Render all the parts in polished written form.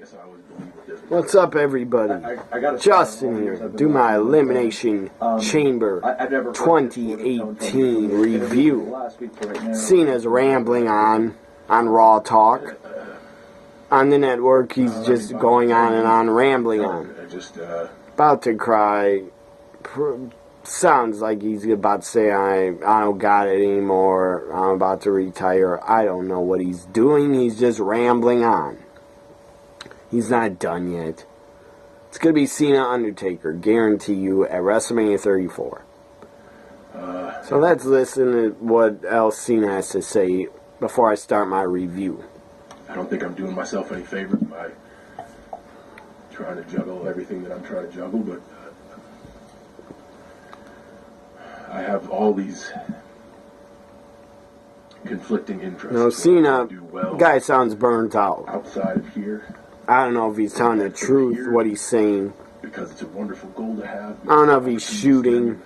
guess I always believe it doesn't. What's up, everybody? Justin here. Do my Elimination Chamber 2018 review. Cena's rambling on Raw Talk. On the network, he's just going on and on, rambling on. About to cry. Sounds like he's about to say, I don't got it anymore. I'm about to retire. I don't know what he's doing. He's just rambling on. He's not done yet. It's going to be Cena Undertaker, guarantee you, at WrestleMania 34. So let's listen to what else Cena has to say before I start my review. I don't think I'm doing myself any favors by trying to juggle everything that I'm trying to juggle, but I have all these conflicting interests. No, Cena, guy sounds burnt out. Outside of here. I don't know if he's telling the truth, what he's saying. Because it's a wonderful goal to have. I don't know if he's shooting,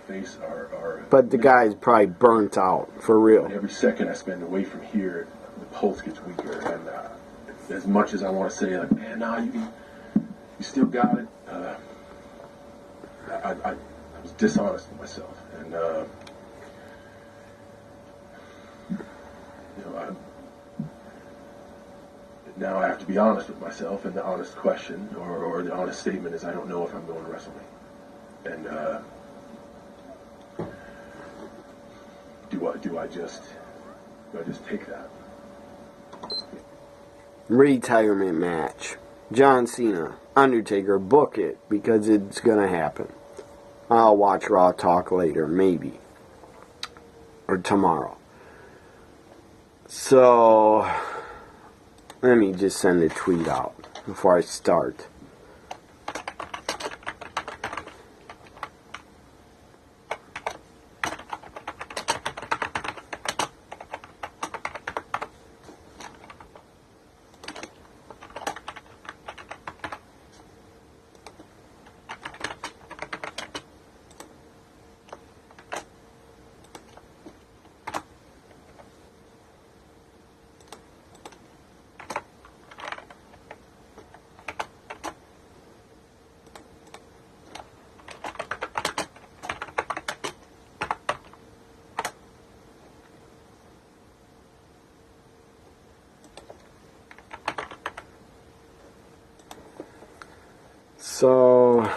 but the guy's probably burnt out, for real. Every second I spend away from here, the pulse gets weaker, and as much as I want to say, like, man, nah, you still got it, I was dishonest with myself, and now I have to be honest with myself, and the honest question, or the honest statement is, I don't know if I'm going to WrestleMania. And do I just take that? Retirement match. John Cena, Undertaker, book it, because it's going to happen. I'll watch Raw Talk later, maybe. Or tomorrow. So, let me just send a tweet out before I start. So,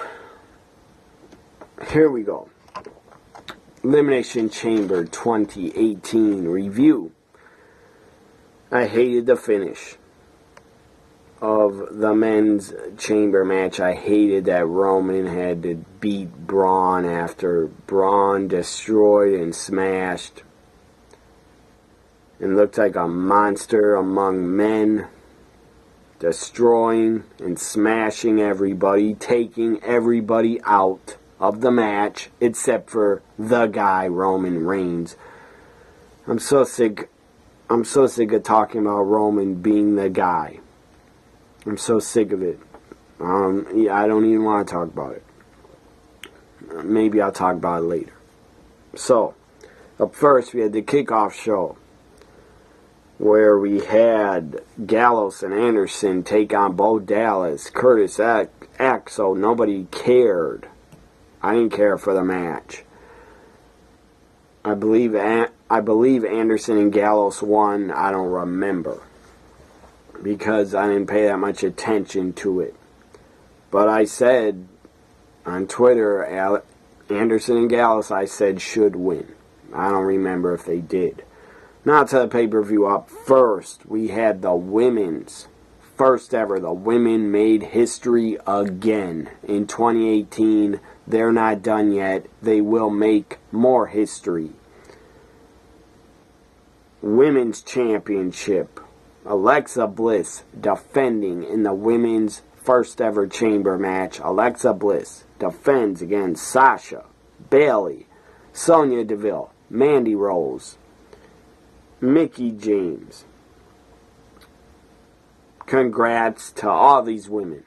here we go. Elimination Chamber 2018 review. I hated the finish of the men's chamber match. I hated that Roman had to beat Braun after Braun destroyed and smashed and looked like a monster among men. Destroying and smashing everybody, taking everybody out of the match, except for the guy, Roman Reigns. I'm so sick of talking about Roman being the guy. I'm so sick of it. I don't even want to talk about it. Maybe I'll talk about it later. So, up first, we had the kickoff show, where we had Gallows and Anderson take on Bo Dallas, Curtis Axel. Nobody cared. I didn't care for the match. I believe Anderson and Gallows won. I don't remember, because I didn't pay that much attention to it. But I said on Twitter, Anderson and Gallows, I said, should win. I don't remember if they did. Now to the pay-per-view. Up first, we had the women's. First ever, the women made history again. In 2018, they're not done yet. They will make more history. Women's Championship. Alexa Bliss defending in the women's first ever chamber match. Alexa Bliss defends against Sasha, Bayley, Sonya Deville, Mandy Rose, Mickie James. Congrats to all these women.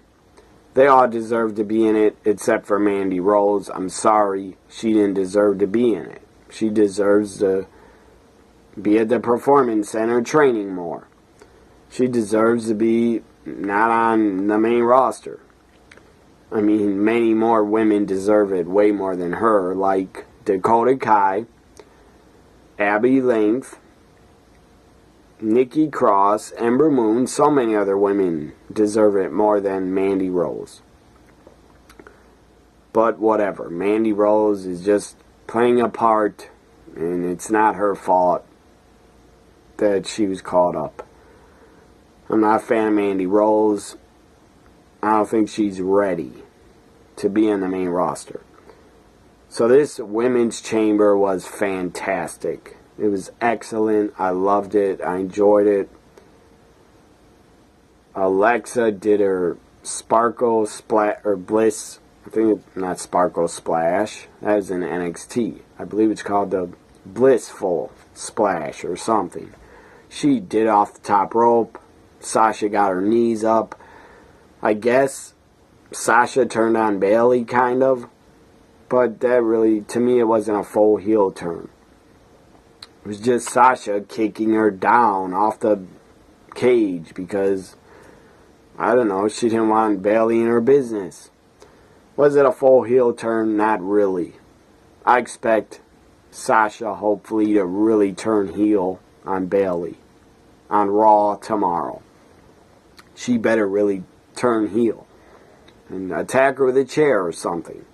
They all deserve to be in it, except for Mandy Rose. I'm sorry, she didn't deserve to be in it. She deserves to be at the Performance Center training more. She deserves to be not on the main roster. I mean, many more women deserve it way more than her, like Dakota Kai, Abby Length, Nikki Cross, Ember Moon. So many other women deserve it more than Mandy Rose. But whatever. Mandy Rose is just playing a part, and it's not her fault that she was called up. I'm not a fan of Mandy Rose. I don't think she's ready to be in the main roster. So this women's chamber was fantastic. It was excellent. I loved it. I enjoyed it. Alexa did her Sparkle Splash or Bliss. I think it's not Sparkle Splash. That was in NXT. I believe it's called the Blissful Splash or something. She did off the top rope. Sasha got her knees up. I guess Sasha turned on Bayley, kind of. But that really, to me, it wasn't a full heel turn. It was just Sasha kicking her down off the cage because, I don't know, she didn't want Bayley in her business. Was it a full heel turn? Not really. I expect Sasha, hopefully, to really turn heel on Bayley on Raw tomorrow. She better really turn heel and attack her with a chair or something.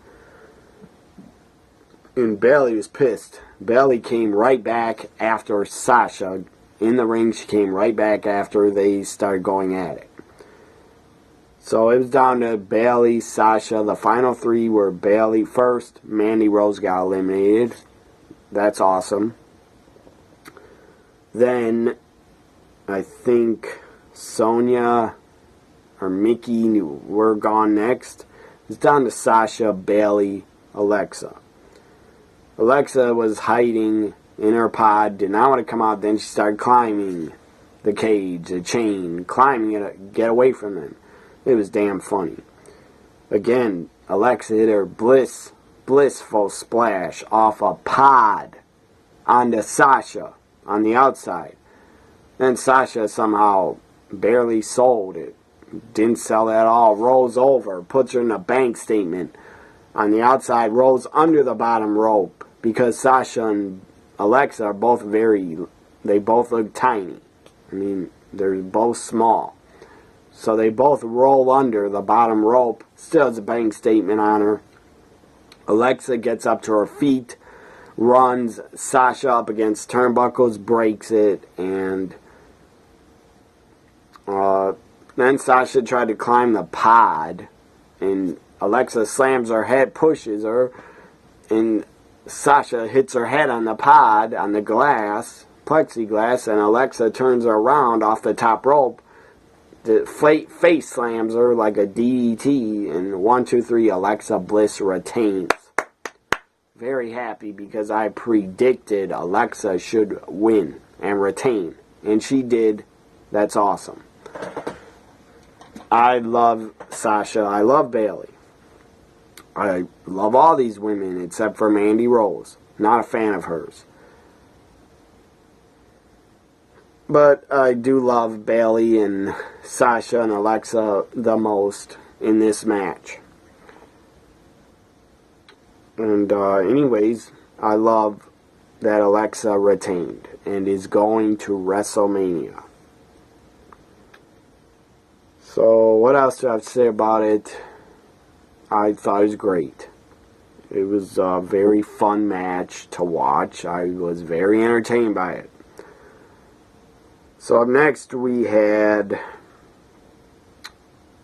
And Bayley was pissed. Bayley came right back after Sasha in the ring. She came right back after they started going at it. So it was down to Bayley, Sasha. The final three were Bayley first. Mandy Rose got eliminated. That's awesome. Then I think Sonya or Mickey were gone next. It's down to Sasha, Bayley, Alexa. Alexa was hiding in her pod, did not want to come out. Then she started climbing the cage, the chain, climbing it, get away from them. It was damn funny. Again, Alexa hit her blissful splash off a pod onto Sasha on the outside. Then Sasha somehow barely sold it. Didn't sell at all. Rolls over, puts her in a bank statement on the outside, rolls under the bottom rope because Sasha and Alexa are both they both look tiny. I mean, they're both small. So they both roll under the bottom rope. Still has a bank statement on her. Alexa gets up to her feet, runs Sasha up against turnbuckles, breaks it, and then Sasha tried to climb the pod, and Alexa slams her head, pushes her, and Sasha hits her head on the pod, on the glass, plexiglass, and Alexa turns her around off the top rope. The face slams her like a DDT, and 1, 2, 3, Alexa Bliss retains. Very happy because I predicted Alexa should win and retain, and she did. That's awesome. I love Sasha. I love Bayley. I love all these women except for Mandy Rose. Not a fan of hers. But I do love Bayley and Sasha and Alexa the most in this match. And anyways, I love that Alexa retained and is going to WrestleMania. So what else do I have to say about it? I thought it was great. It was a very fun match to watch. I was very entertained by it. So up next we had...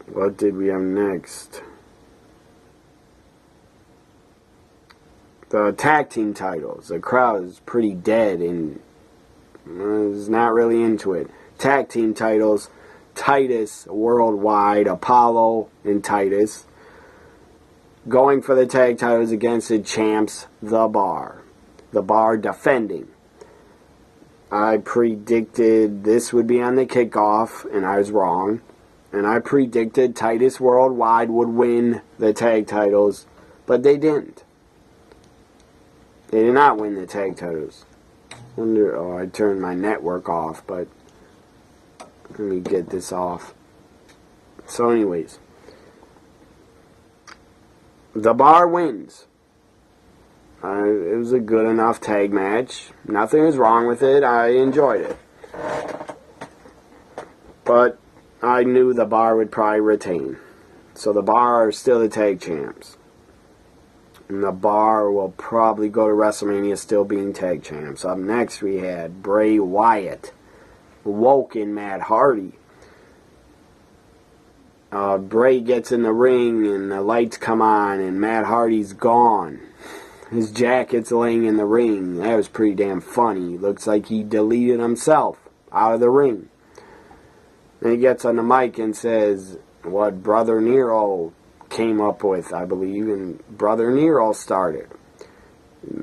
What did we have next? The tag team titles. The crowd is pretty dead and is not really into it. Tag team titles. Titus Worldwide, Apollo and Titus, going for the tag titles against the champs, The Bar. The Bar defending. I predicted this would be on the kickoff, and I was wrong. And I predicted Titus Worldwide would win the tag titles, but they didn't. They did not win the tag titles. I turned my network off, but let me get this off. So anyways, the Bar wins. It was a good enough tag match. Nothing was wrong with it. I enjoyed it. But I knew the Bar would probably retain. So the Bar are still the tag champs. And the Bar will probably go to WrestleMania still being tag champs. Up next we had Bray Wyatt, Woken Matt Hardy. Bray gets in the ring and the lights come on and Matt Hardy's gone. His jacket's laying in the ring. That was pretty damn funny. Looks like he deleted himself out of the ring. Then he gets on the mic and says what Brother Nero came up with, I believe, and Brother Nero started.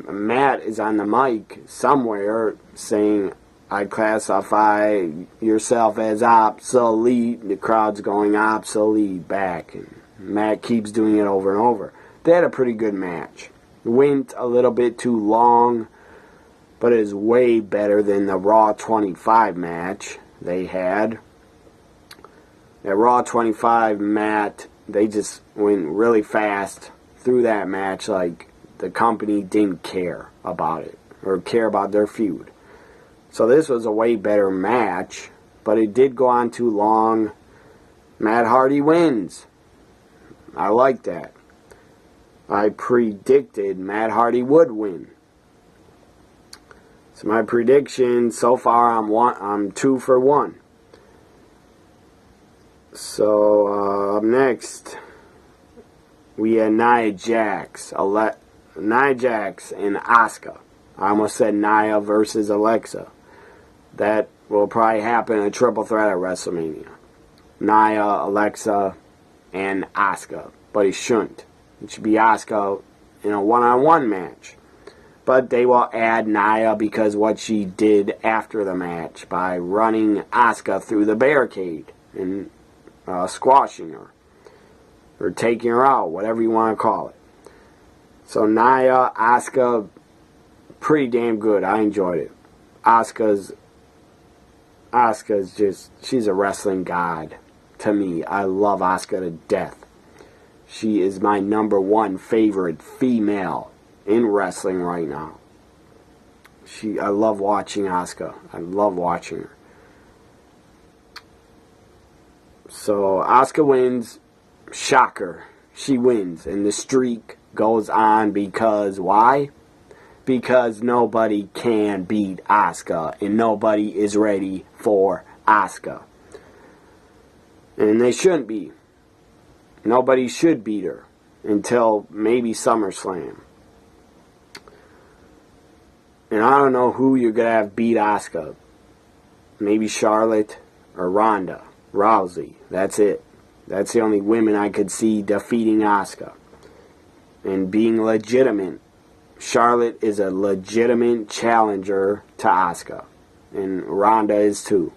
Matt is on the mic somewhere saying, I classify yourself as obsolete. The crowd's going obsolete back. And Matt keeps doing it over and over. They had a pretty good match. Went a little bit too long, but is way better than the Raw 25 match they had. That Raw 25 match, they just went really fast through that match like the company didn't care about it or care about their feud. So this was a way better match, but it did go on too long. Matt Hardy wins. I like that. I predicted Matt Hardy would win. So my prediction so far, I'm 2 for 1. So up next we had Nia Jax and Asuka. I almost said Nia versus Alexa. That will probably happen in a triple threat at WrestleMania. Nia, Alexa, and Asuka, but it shouldn't. It should be Asuka in a one-on-one match. But they will add Nia because what she did after the match by running Asuka through the barricade and squashing her. Or taking her out, whatever you want to call it. So Nia, Asuka, pretty damn good. I enjoyed it. Asuka's just, she's a wrestling god to me. I love Asuka to death. She is my #1 favorite female in wrestling right now. I love watching Asuka. I love watching her. So Asuka wins. Shocker. She wins. And the streak goes on because why? Because nobody can beat Asuka. And nobody is ready for Asuka. And they shouldn't be. Nobody should beat her until maybe SummerSlam. And I don't know who you're going to have beat Asuka. Maybe Charlotte or Ronda Rousey. That's it. That's the only women I could see defeating Asuka. And being legitimate. Charlotte is a legitimate challenger to Asuka. And Ronda is too.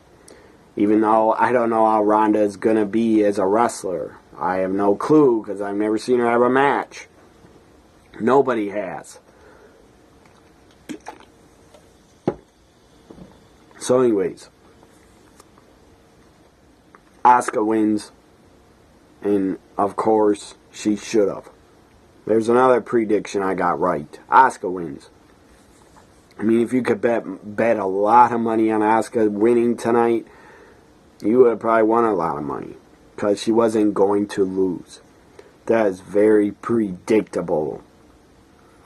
Even though I don't know how Ronda is going to be as a wrestler. I have no clue because I've never seen her have a match. Nobody has. So anyways, Asuka wins, and of course she should have. There's another prediction I got right. Asuka wins. I mean, if you could bet a lot of money on Asuka winning tonight, you would have probably won a lot of money. Because she wasn't going to lose. That is very predictable.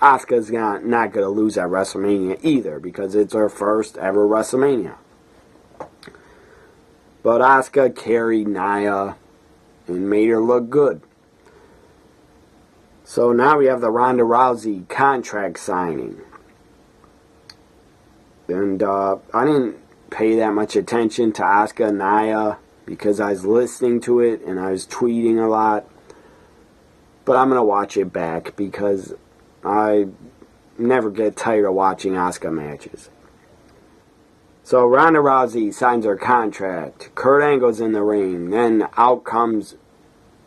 Asuka's not going to lose at WrestleMania either. Because it's her first ever WrestleMania. But Asuka carried Nia and made her look good. So now we have the Ronda Rousey contract signing. And I didn't pay that much attention to Asuka and Nia. Because I was listening to it and I was tweeting a lot. But I'm going to watch it back because I never get tired of watching Asuka matches. So Ronda Rousey signs her contract. Kurt Angle's in the ring. Then out comes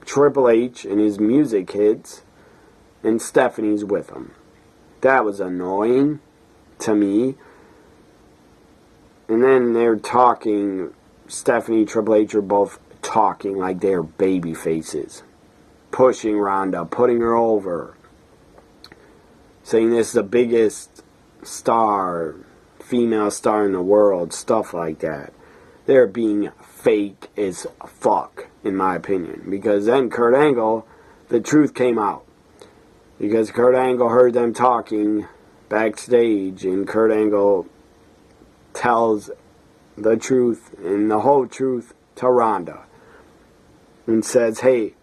Triple H and his music hits. And Stephanie's with him. That was annoying to me. And then they're talking... Stephanie, Triple H are both talking like they're baby faces, pushing Ronda, putting her over, saying this is the biggest star, female star in the world, stuff like that. They're being fake as fuck, in my opinion. Because then Kurt Angle, the truth came out. Because Kurt Angle heard them talking backstage, and Kurt Angle tells the truth and the whole truth to Ronda. And says, hey,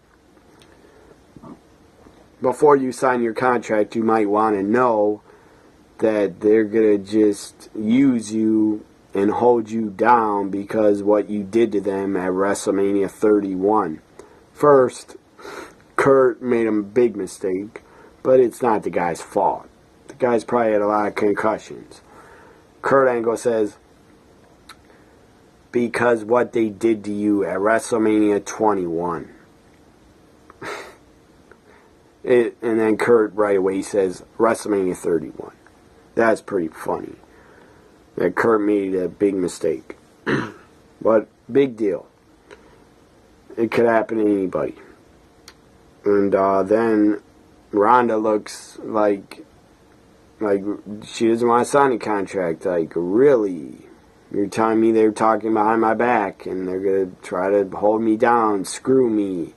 before you sign your contract, you might want to know that they're going to just use you and hold you down because what you did to them at WrestleMania 31. First, Kurt made a big mistake, but it's not the guy's fault. The guy's probably had a lot of concussions. Kurt Angle says, because what they did to you at WrestleMania 21. And then Kurt right away says, WrestleMania 31. That's pretty funny. That Kurt made a big mistake. But, big deal. It could happen to anybody. And then Ronda looks like she doesn't want to sign a contract. Like, really? You're telling me they're talking behind my back and they're going to try to hold me down, screw me,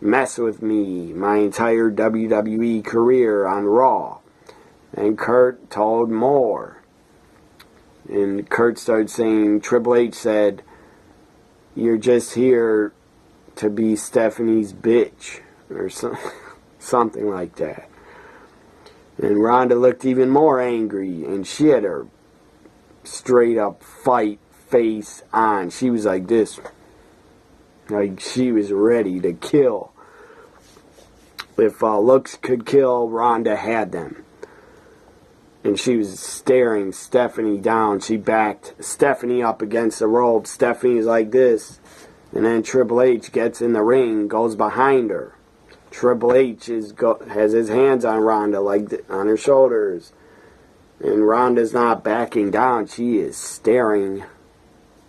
mess with me, my entire WWE career on Raw. And Kurt told more. And Kurt started saying, Triple H said, you're just here to be Stephanie's bitch. Or something like that. And Ronda looked even more angry. And she had her straight up fight face on. She was like this. Like she was ready to kill. If looks could kill, Ronda had them. And she was staring Stephanie down. She backed Stephanie up against the rope. Stephanie's like this. And then Triple H gets in the ring, goes behind her. Triple H has his hands on Ronda, like on her shoulders. And Ronda's not backing down. She is staring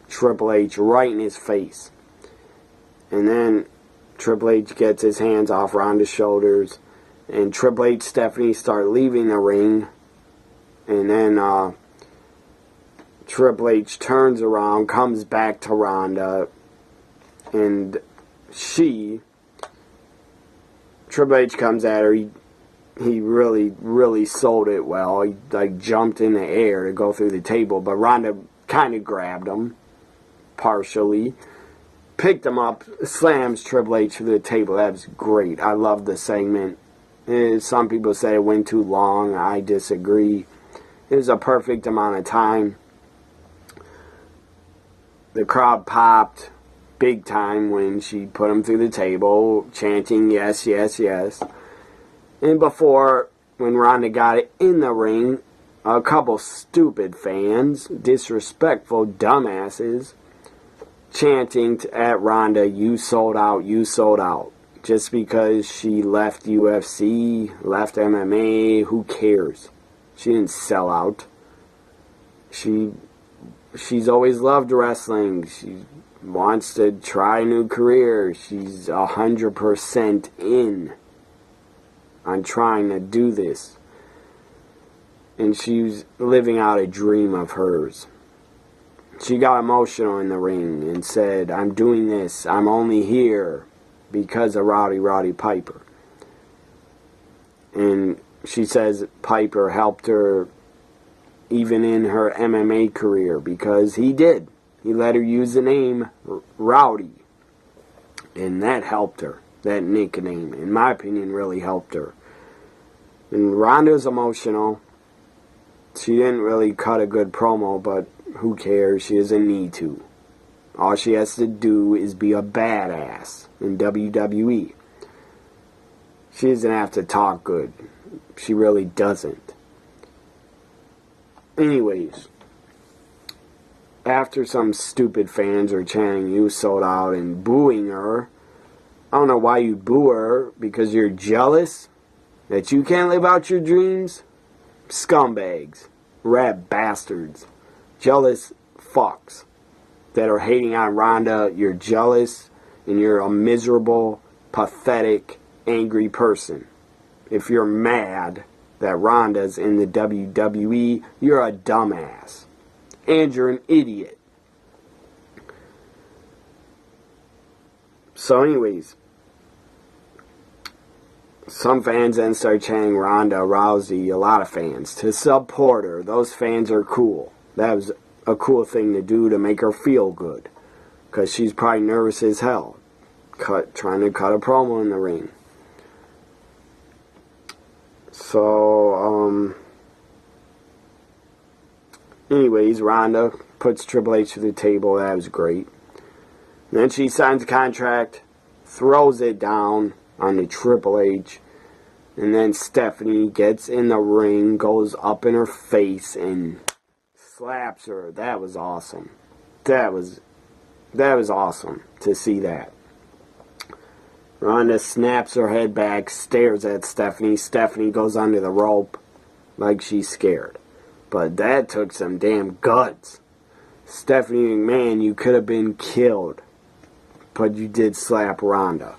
Triple H right in his face. And then Triple H gets his hands off Ronda's shoulders. And Triple H, Stephanie start leaving the ring. And then Triple H turns around, comes back to Ronda. And Triple H comes at her. He really, really sold it well. He like jumped in the air to go through the table, but Ronda kind of grabbed him, partially, picked him up, slams Triple H through the table. That was great. I love the segment. Some people say it went too long. I disagree. It was a perfect amount of time. The crowd popped big time when she put him through the table, chanting yes, yes, yes. And before, when Ronda got it in the ring, a couple stupid fans, disrespectful dumbasses, chanting at Ronda, you sold out, you sold out. Just because she left UFC, left MMA, who cares? She didn't sell out. She's always loved wrestling. She wants to try a new career. She's 100% in on trying to do this. And she's living out a dream of hers. She got emotional in the ring and said, I'm doing this. I'm only here because of Roddy Piper. And she says Piper helped her even in her MMA career because he did. He let her use the name Rowdy. And that helped her. That nickname, in my opinion, really helped her. And Ronda's emotional. She didn't really cut a good promo, but who cares? She doesn't need to. All she has to do is be a badass in WWE. She doesn't have to talk good. She really doesn't. Anyways, after some stupid fans are chanting you sold out and booing her, I don't know why you boo her, because you're jealous that you can't live out your dreams? Scumbags. Rat bastards. Jealous fucks. that are hating on Ronda, you're jealous and you're a miserable, pathetic, angry person. If you're mad that Ronda's in the WWE, you're a dumbass. And you're an idiot. So anyways, some fans then start chanting Ronda Rousey, a lot of fans, to support her. Those fans are cool. That was a cool thing to do to make her feel good. Because she's probably nervous as hell. Trying to cut a promo in the ring. So, anyways, Ronda puts Triple H to the table. That was great. Then she signs a contract, throws it down on the Triple H, and then Stephanie gets in the ring, goes up in her face, and slaps her. That was awesome. That was awesome to see that. Ronda snaps her head back, stares at Stephanie. Stephanie goes under the rope like she's scared. But that took some damn guts. Stephanie McMahon, you could have been killed. But you did slap Ronda.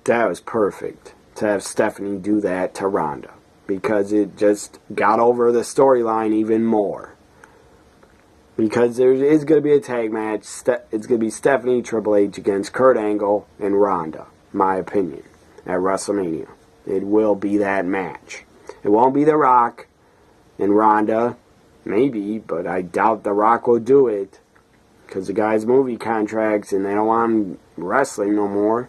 That was perfect to have Stephanie do that to Ronda. Because it just got over the storyline even more. Because there is going to be a tag match. It's going to be Stephanie Triple H against Kurt Angle and Ronda, my opinion, at WrestleMania. It will be that match. It won't be The Rock and Ronda, maybe, but I doubt The Rock will do it. Because the guy's movie contracts and they don't want him wrestling no more.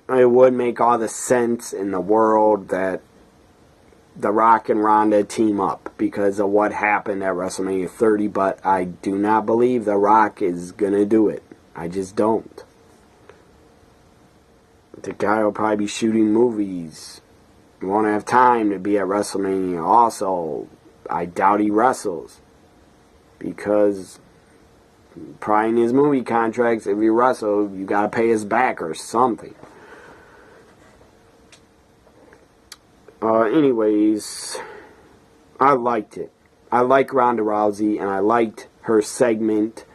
It would make all the sense in the world that The Rock and Ronda team up because of what happened at WrestleMania 30, but I do not believe The Rock is going to do it. I just don't. The guy will probably be shooting movies. He won't have time to be at WrestleMania. Also, I doubt he wrestles. Because probably in his movie contracts, if he wrestles, you got to pay his back or something. Anyways, I liked it. I like Ronda Rousey, and I liked her segment.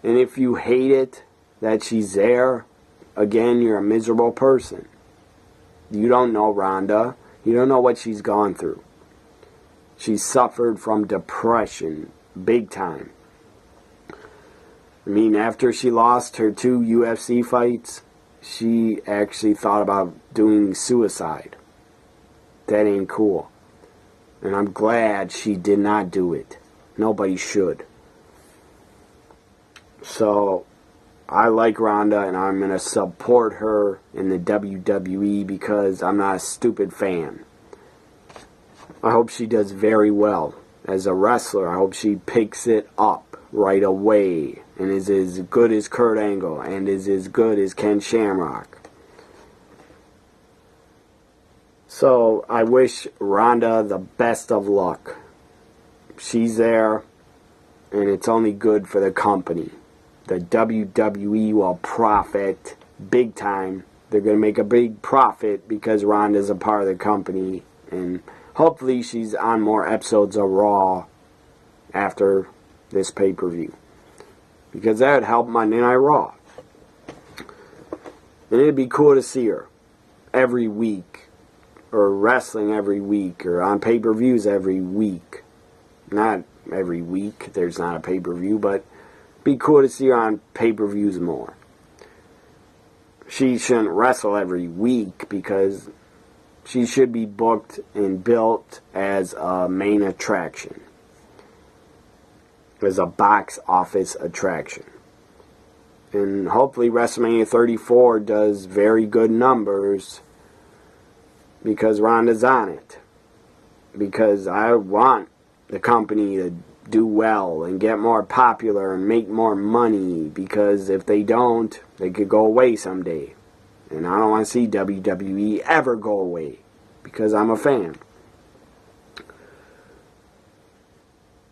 And if you hate it that she's there, again, you're a miserable person. You don't know Ronda. You don't know what she's gone through. She suffered from depression, big time. I mean, after she lost her 2 UFC fights, she actually thought about doing suicide. That ain't cool. And I'm glad she did not do it. Nobody should. So, I like Ronda and I'm going to support her in the WWE because I'm not a stupid fan. I hope she does very well. As a wrestler, I hope she picks it up right away and is as good as Kurt Angle and is as good as Ken Shamrock. So, I wish Ronda the best of luck. She's there, and it's only good for the company. The WWE will profit big time. They're going to make a big profit because Ronda's a part of the company. And hopefully she's on more episodes of Raw after this pay-per-view. Because that would help Monday Night Raw. And it'd be cool to see her every week. Or wrestling every week, or on pay-per-views every week. Not every week, there's not a pay-per-view, but it'd be cool to see her on pay-per-views more. She shouldn't wrestle every week, because she should be booked and built as a main attraction. As a box office attraction. And hopefully WrestleMania 34 does very good numbers, because Ronda's on it. Because I want the company to do well and get more popular and make more money. Because if they don't, they could go away someday. And I don't want to see WWE ever go away. Because I'm a fan.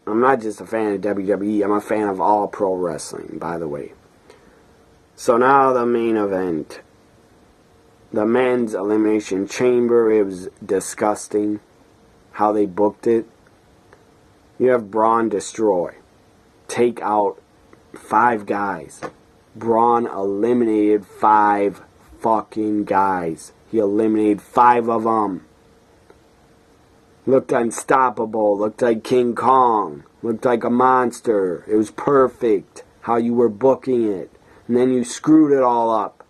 I'm not just a fan of WWE. I'm a fan of all pro wrestling, by the way. So now the main event. The men's Elimination Chamber, it was disgusting how they booked it. You have Braun destroy. Take out 5 guys. Braun eliminated 5 fucking guys. He eliminated 5 of them. Looked unstoppable. Looked like King Kong. Looked like a monster. It was perfect how you were booking it. And then you screwed it all up.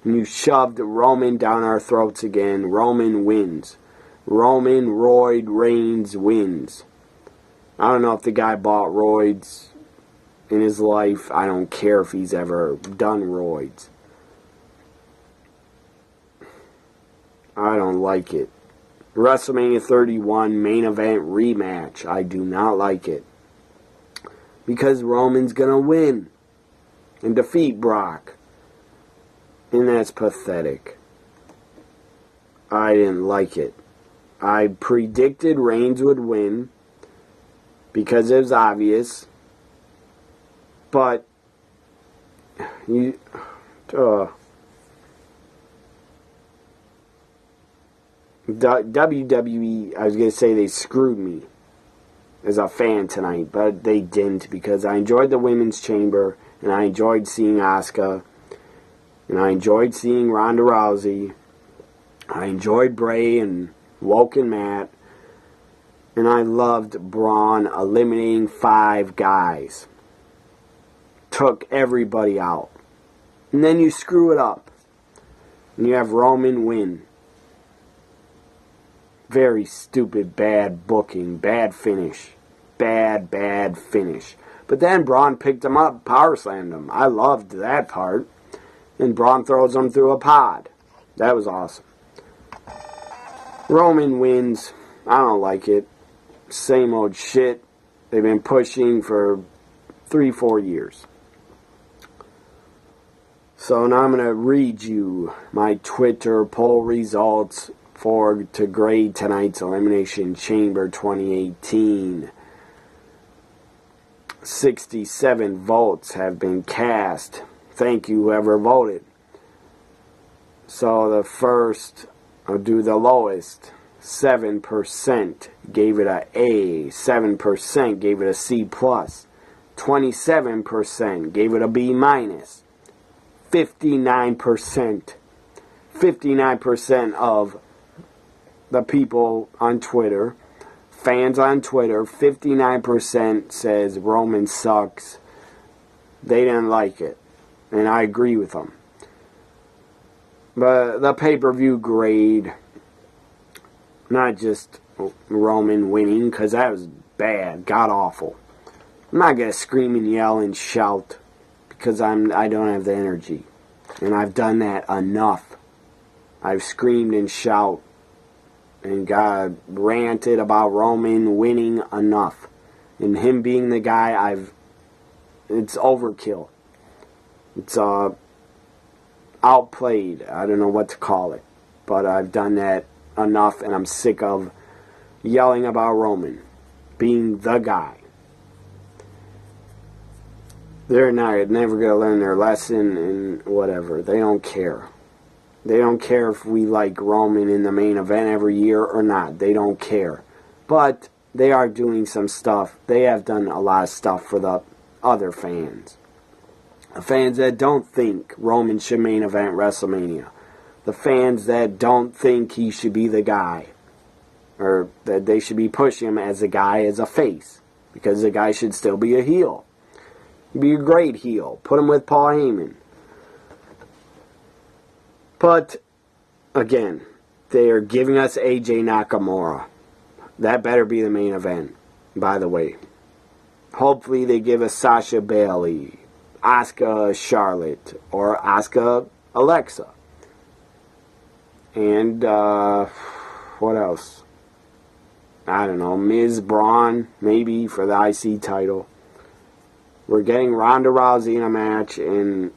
And you shoved Roman down our throats again. Roman wins. Roman Roid Reigns wins. I don't know if the guy bought roids in his life. I don't care if he's ever done roids. I don't like it. WrestleMania 31 main event rematch. I do not like it. Because Roman's gonna win and defeat Brock. And that's pathetic. I didn't like it. I predicted Reigns would win because it was obvious. But WWE, I was going to say they screwed me as a fan tonight, but they didn't, because I enjoyed the Women's Chamber, and I enjoyed seeing Asuka, and I enjoyed seeing Ronda Rousey. I enjoyed Bray and Woken Matt, and I loved Braun eliminating 5 guys. Took everybody out. And then you screw it up. And you have Roman win. Very stupid, bad booking, bad finish. Bad finish. But then Braun picked him up, power slammed him. I loved that part. And Braun throws him through a pod. That was awesome. Roman wins. I don't like it. Same old shit they've been pushing for 3-4 years. So now I'm going to read you my Twitter poll results to grade tonight's Elimination Chamber 2018. 67 votes have been cast. Thank you, whoever voted. So the first, I'll do the lowest. 7% gave it a A. 7% gave it a C+. 27% gave it a B-. 59% of the people on Twitter, fans on Twitter, 59% says Roman sucks. They didn't like it. And I agree with them. But the pay-per-view grade, not just Roman winning, because that was bad, god-awful. I'm not going to scream and yell and shout, because I don't have the energy. And I've done that enough. I've screamed and shouted and ranted about Roman winning enough. And him being the guy, it's overkill. It's outplayed. I don't know what to call it. But I've done that enough, and I'm sick of yelling about Roman being the guy. They're never going to learn their lesson, and whatever. They don't care. They don't care if we like Roman in the main event every year or not. They don't care. But they are doing some stuff. They have done a lot of stuff for the other fans. The fans that don't think Roman should main event WrestleMania. The fans that don't think he should be the guy. Or that they should be pushing him as a guy, as a face. Because the guy should still be a heel. Be a great heel. Put him with Paul Heyman. But, again, they are giving us AJ Nakamura. That better be the main event, by the way. Hopefully they give us Sasha Bailey, Asuka Charlotte, or Asuka Alexa. And, what else? I don't know, Miz Braun, maybe, for the IC title. We're getting Ronda Rousey in a match, and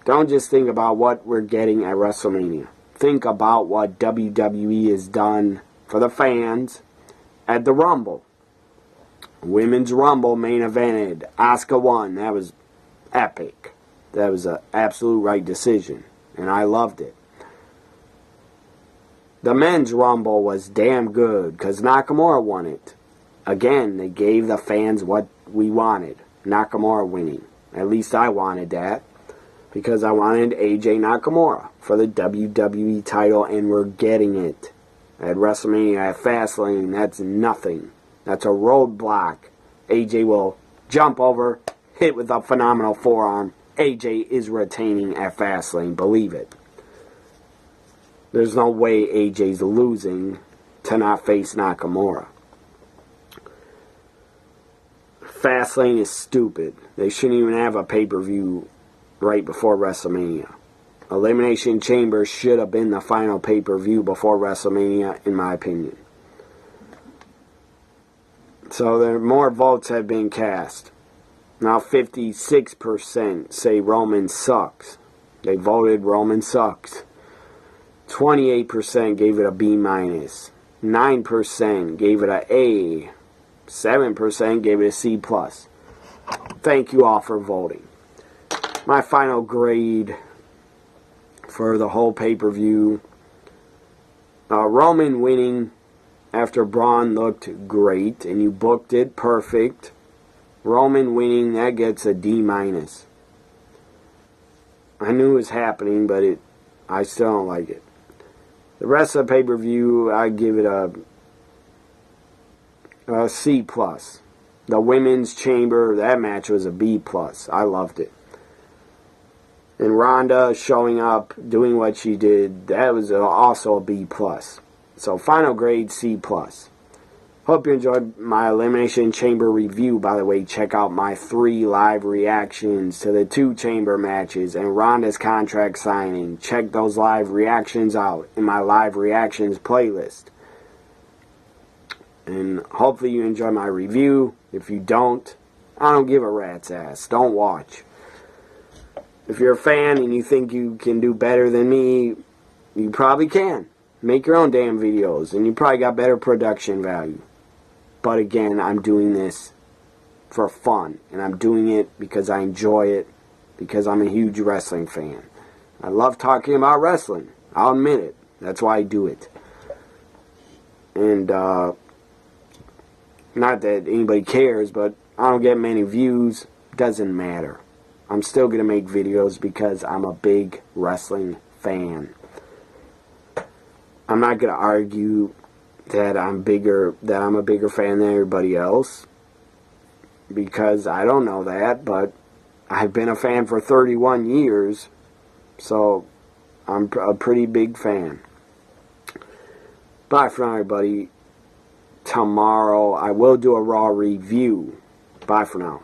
don't just think about what we're getting at WrestleMania. Think about what WWE has done for the fans at the Rumble. Women's Rumble main evented. Asuka won. That was epic. That was an absolute right decision, and I loved it. The Men's Rumble was damn good, because Nakamura won it. again, they gave the fans what we wanted. Nakamura winning. At least I wanted that. Because I wanted AJ Nakamura for the WWE title, and we're getting it. At WrestleMania, at Fastlane, that's nothing. That's a roadblock. AJ will jump over, hit with a phenomenal forearm. AJ is retaining at Fastlane, believe it. There's no way AJ's losing to not face Nakamura. Fastlane is stupid. They shouldn't even have a pay-per-view right before WrestleMania. Elimination Chamber should have been the final pay-per-view before WrestleMania, in my opinion. So there more votes have been cast. Now 56% say Roman sucks. They voted Roman sucks. 28% gave it a B-. 9% gave it a A. 7% gave it a C+. Thank you all for voting. My final grade for the whole pay-per-view. Roman winning after Braun looked great and you booked it perfect. Roman winning, that gets a D-. I knew it was happening, but I still don't like it. The rest of the pay-per-view, I give it a C+. The women's chamber, that match was a B+. I loved it. And Ronda showing up, doing what she did, that was also a B+. So final grade, C+. Hope you enjoyed my Elimination Chamber review. By the way, check out my 3 live reactions to the 2 chamber matches and Ronda's contract signing. Check those live reactions out in my live reactions playlist. And hopefully you enjoy my review. If you don't, I don't give a rat's ass. Don't watch. If you're a fan and you think you can do better than me, you probably can. Make your own damn videos, and you probably got better production value. But again, I'm doing this for fun, and I'm doing it because I enjoy it, because I'm a huge wrestling fan. I love talking about wrestling. I'll admit it. That's why I do it. And, not that anybody cares, but I don't get many views. Doesn't matter. I'm still going to make videos because I'm a big wrestling fan. I'm not going to argue that I'm a bigger fan than everybody else, because I don't know that, but I've been a fan for 31 years, so I'm a pretty big fan. Bye for now, everybody. Tomorrow I will do a Raw review. Bye for now.